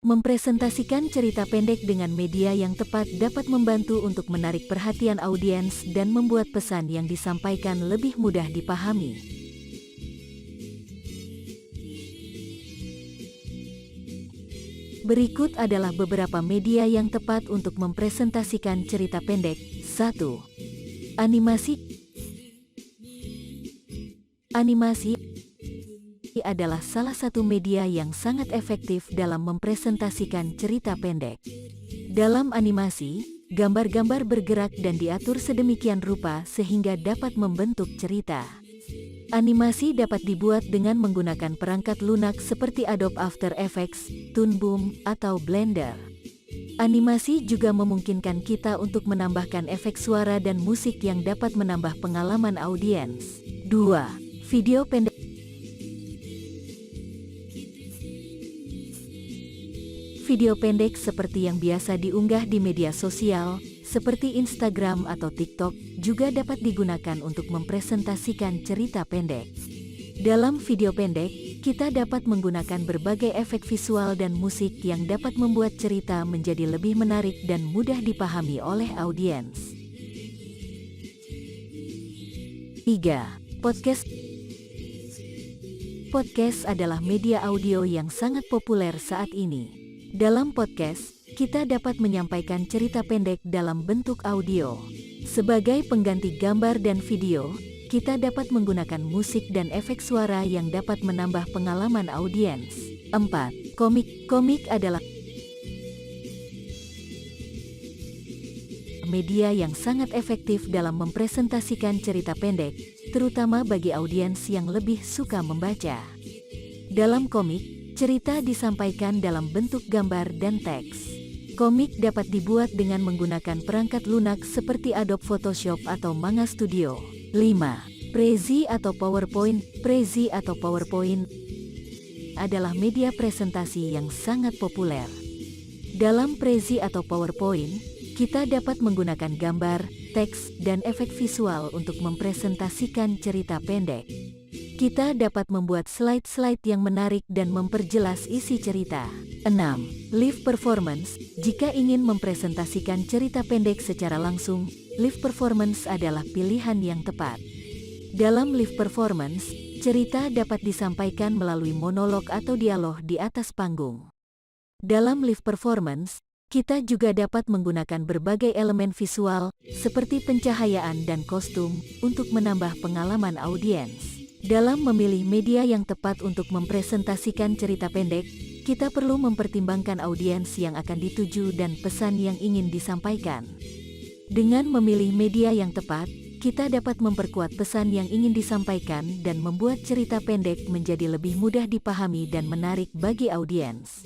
Mempresentasikan cerita pendek dengan media yang tepat dapat membantu untuk menarik perhatian audiens dan membuat pesan yang disampaikan lebih mudah dipahami. Berikut adalah beberapa media yang tepat untuk mempresentasikan cerita pendek. 1. Animasi. Animasi adalah salah satu media yang sangat efektif dalam mempresentasikan cerita pendek. Dalam animasi, gambar-gambar bergerak dan diatur sedemikian rupa sehingga dapat membentuk cerita. Animasi dapat dibuat dengan menggunakan perangkat lunak seperti Adobe After Effects, Toon Boom, atau Blender. Animasi juga memungkinkan kita untuk menambahkan efek suara dan musik yang dapat menambah pengalaman audiens. 2. Video pendek. Video pendek seperti yang biasa diunggah di media sosial, seperti Instagram atau TikTok, juga dapat digunakan untuk mempresentasikan cerita pendek. Dalam video pendek, kita dapat menggunakan berbagai efek visual dan musik yang dapat membuat cerita menjadi lebih menarik dan mudah dipahami oleh audiens. 3. Podcast. Podcast adalah media audio yang sangat populer saat ini. Dalam podcast, kita dapat menyampaikan cerita pendek dalam bentuk audio. Sebagai pengganti gambar dan video, kita dapat menggunakan musik dan efek suara yang dapat menambah pengalaman audiens. 4. Komik. Komik adalah media yang sangat efektif dalam mempresentasikan cerita pendek, terutama bagi audiens yang lebih suka membaca. Dalam komik, cerita disampaikan dalam bentuk gambar dan teks. Komik dapat dibuat dengan menggunakan perangkat lunak seperti Adobe Photoshop atau Manga Studio. 5. Prezi atau PowerPoint. Prezi atau PowerPoint adalah media presentasi yang sangat populer. Dalam Prezi atau PowerPoint, kita dapat menggunakan gambar, teks, dan efek visual untuk mempresentasikan cerita pendek. Kita dapat membuat slide-slide yang menarik dan memperjelas isi cerita. 6. Live performance. Jika ingin mempresentasikan cerita pendek secara langsung, live performance adalah pilihan yang tepat. Dalam live performance, cerita dapat disampaikan melalui monolog atau dialog di atas panggung. Dalam live performance, kita juga dapat menggunakan berbagai elemen visual, seperti pencahayaan dan kostum, untuk menambah pengalaman audiens. Dalam memilih media yang tepat untuk mempresentasikan cerita pendek, kita perlu mempertimbangkan audiens yang akan dituju dan pesan yang ingin disampaikan. Dengan memilih media yang tepat, kita dapat memperkuat pesan yang ingin disampaikan dan membuat cerita pendek menjadi lebih mudah dipahami dan menarik bagi audiens.